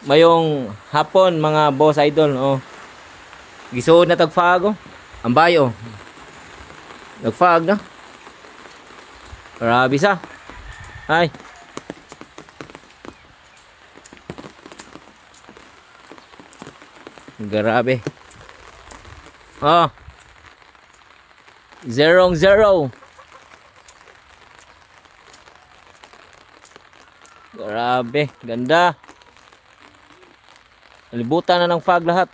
mayong hapon mga boss idol. Oh. Gisuod na tagfag oh. Ang bayo. Nagfag na. Grabe sa. Ay. Grabe. Oh. 0-0. Grabe, ganda. Nalibutan na ng fog lahat.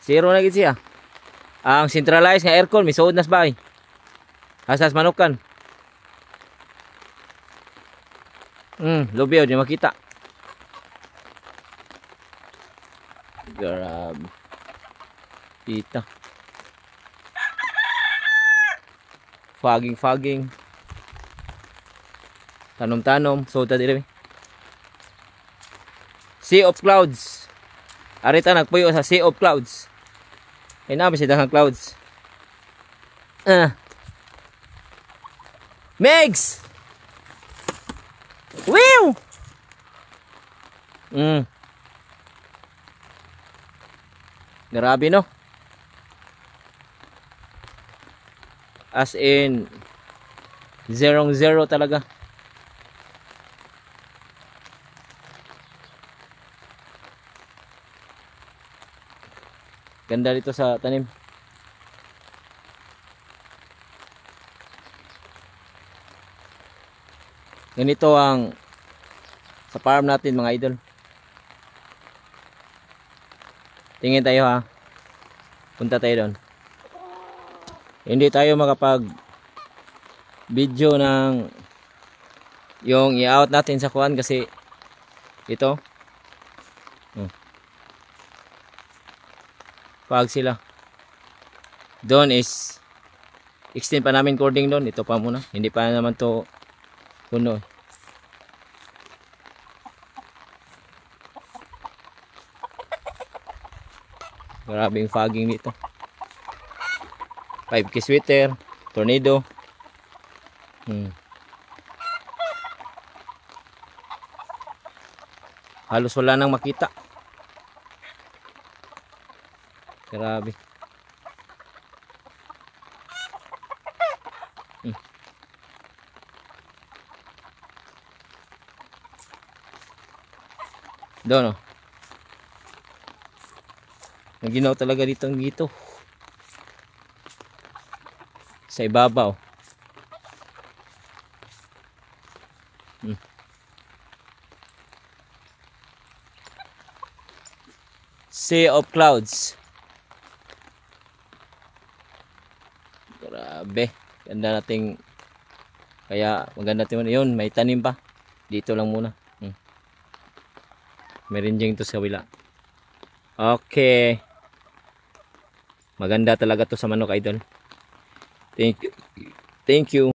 Zero na gid siya. Ang centralized nga aircon misuod nas bay. Asas manukan. Lobyo di makita. Grabe. Kita. Fogging. Tanom-tanom, so ta dire. Sea of clouds. Arita nagpuyo sa sea of clouds. Ay nabi si dahang clouds. Megs. Wow. Grabe no. As in 0-0 talaga. Ganda dito sa tanim. Ganito ang sa farm natin mga idol. Tingin tayo ha. Punta tayo doon. Hindi tayo makapag video ng yung i-out natin sa kuan kasi ito pag sila doon is extend pa namin cording doon. Ito pa muna, hindi pa naman to puno. Grabing fogging dito. 5K sweater, tornado. Halos wala nang makita. Grabe. Doon oh. Naginaw talaga dito ang gito. Sa ibabaw. Sea of clouds. Grabe. Ganda nating. Kaya maganda natin yun. May tanim pa. Dito lang muna. May rinjing to sa wila. Okay. Maganda talaga to sa manok idol. Thank you.